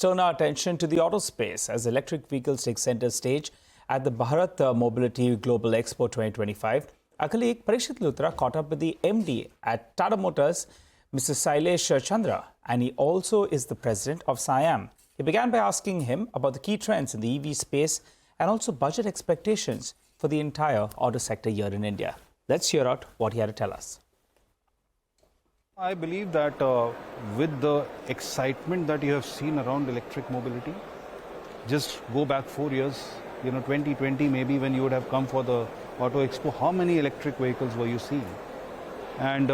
turn our attention to the auto space as electric vehicles take center stage at the Bharat Mobility Global Expo 2025. Our colleague Parikshit Luthra caught up with the MD at Tata Motors, Mr. Shailesh Chandra, and he also is the president of SIAM. He began by asking him about the key trends in the EV space and also budget expectations for the entire auto sector here in India. Let's hear out what he had to tell us. I believe that with the excitement that you have seen around electric mobility, just go back 4 years, 2020 maybe, when you would have come for the Auto Expo, how many electric vehicles were you seeing? And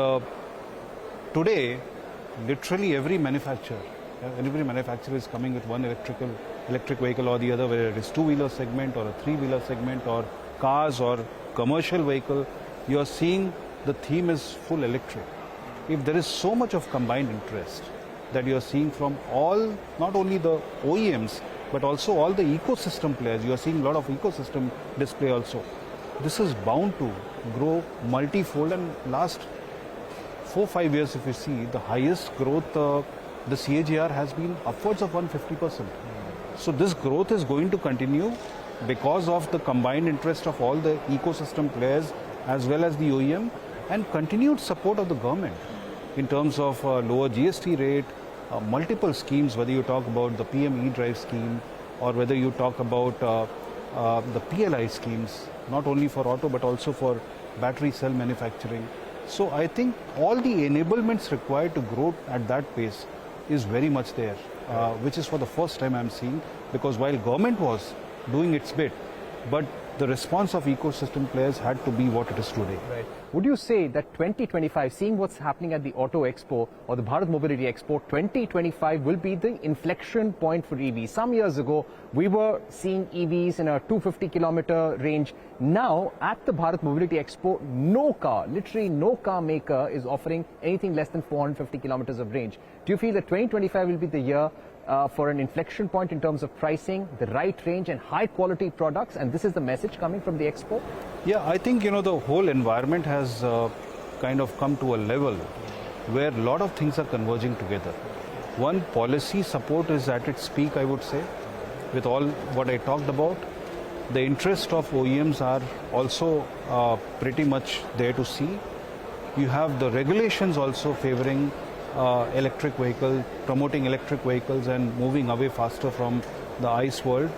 today, literally every manufacturer is coming with one electric vehicle or the other, whether it is two-wheeler segment or a three-wheeler segment or cars or commercial vehicle. You are seeing the theme is full electric. If there is so much of combined interest that you are seeing from all, not only the OEMs, but also all the ecosystem players, you are seeing a lot of ecosystem display also. This is bound to grow multifold, and last 4-5 years, if you see, the highest growth, the CAGR has been upwards of 150%. So this growth is going to continue because of the combined interest of all the ecosystem players as well as the OEM, and continued support of the government in terms of lower GST rate, multiple schemes, whether you talk about the PM E-Drive scheme or whether you talk about the PLI schemes, not only for auto but also for battery cell manufacturing. So I think all the enablements required to grow at that pace is very much there, which is for the first time I'm seeing, because while government was doing its bit, but the response of ecosystem players had to be what it is today. Right. Would you say that 2025, seeing what's happening at the Auto Expo or the Bharat Mobility Expo, 2025 will be the inflection point for EVs? Some years ago, we were seeing EVs in a 250-kilometer range. Now, at the Bharat Mobility Expo, literally no car maker is offering anything less than 450 kilometers of range. Do you feel that 2025 will be the year for an inflection point in terms of pricing, the right range and high quality products, and this is the message coming from the Expo? Yeah, I think, the whole environment has kind of come to a level where a lot of things are converging together. One, policy support is at its peak, I would say, with all what I talked about. The interest of OEMs are also pretty much there to see. You have the regulations also favoring electric vehicle, promoting electric vehicles and moving away faster from the ICE world.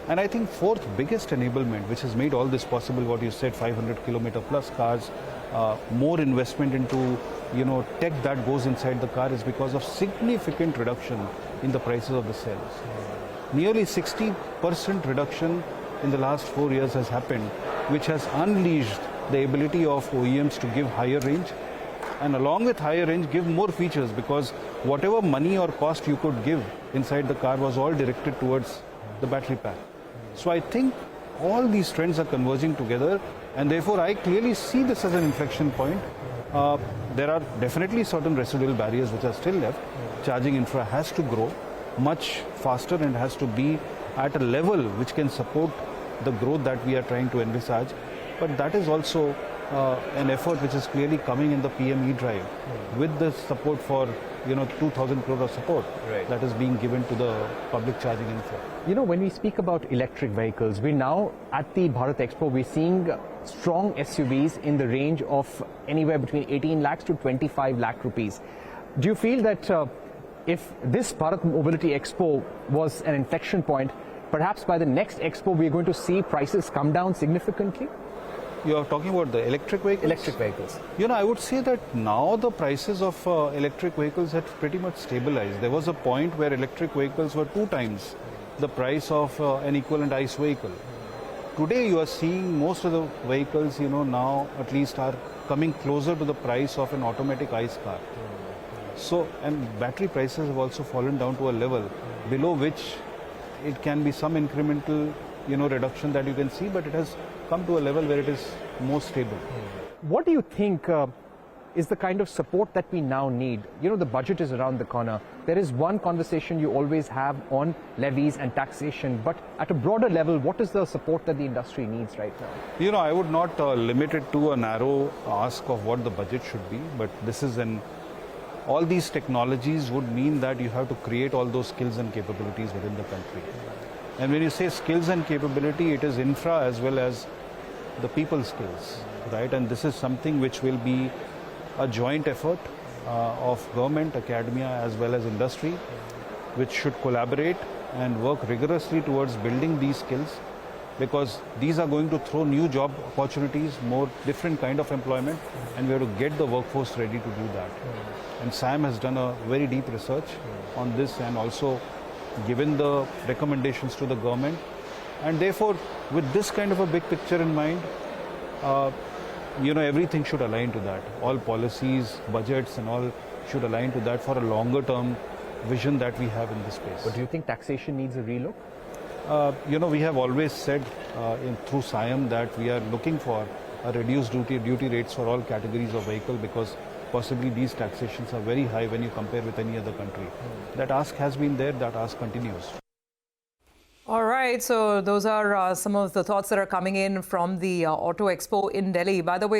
And I think fourth biggest enablement, which has made all this possible, what you said, 500 kilometer plus cars, more investment into tech that goes inside the car, is because of significant reduction in the prices of the cells. Nearly 60% reduction in the last 4 years has happened, which has unleashed the ability of OEMs to give higher range, and along with higher range, give more features, because whatever money or cost you could give inside the car was all directed towards the battery pack. So I think all these trends are converging together, and therefore I clearly see this as an inflection point. There are definitely certain residual barriers which are still left. Charging infra has to grow much faster and has to be at a level which can support the growth that we are trying to envisage. But that is also an effort which is clearly coming in the PM E-Drive, with the support for 2,000 crore of support that is being given to the public charging infra. When we speak about electric vehicles, we now at the Bharat Expo, we're seeing strong SUVs in the range of anywhere between 18 lakhs to 25 lakh rupees. Do you feel that if this Bharat Mobility Expo was an inflection point, perhaps by the next Expo we're going to see prices come down significantly? You are talking about the electric vehicles? Electric vehicles. I would say that now the prices of electric vehicles had pretty much stabilized. There was a point where electric vehicles were 2 times the price of an equivalent ICE vehicle. Today you are seeing most of the vehicles, now at least are coming closer to the price of an automatic ICE car. So, and battery prices have also fallen down to a level below which it can be some incremental, reduction that you can see, but it has come to a level where it is more stable. What do you think is the kind of support that we now need? The budget is around the corner. There is one conversation you always have on levies and taxation, but at a broader level, what is the support that the industry needs right now? I would not limit it to a narrow ask of what the budget should be, but this is an all these technologies would mean that you have to create all those skills and capabilities within the country. And when you say skills and capability, it is infra as well as the people skills, right? And this is something which will be a joint effort of government, academia as well as industry, which should collaborate and work rigorously towards building these skills, because these are going to throw new job opportunities, more different kind of employment, and we have to get the workforce ready to do that. And SIAM has done a very deep research on this and also given the recommendations to the government. And therefore, with this kind of a big picture in mind, everything should align to that. All policies, budgets and all should align to that for a longer term vision that we have in this space. But do you think taxation needs a relook? We have always said through SIAM that we are looking for a reduced duty rates for all categories of vehicle, because possibly these taxations are very high when you compare with any other country. That ask has been there, that ask continues. All right, so those are some of the thoughts that are coming in from the Auto Expo in Delhi. By the way,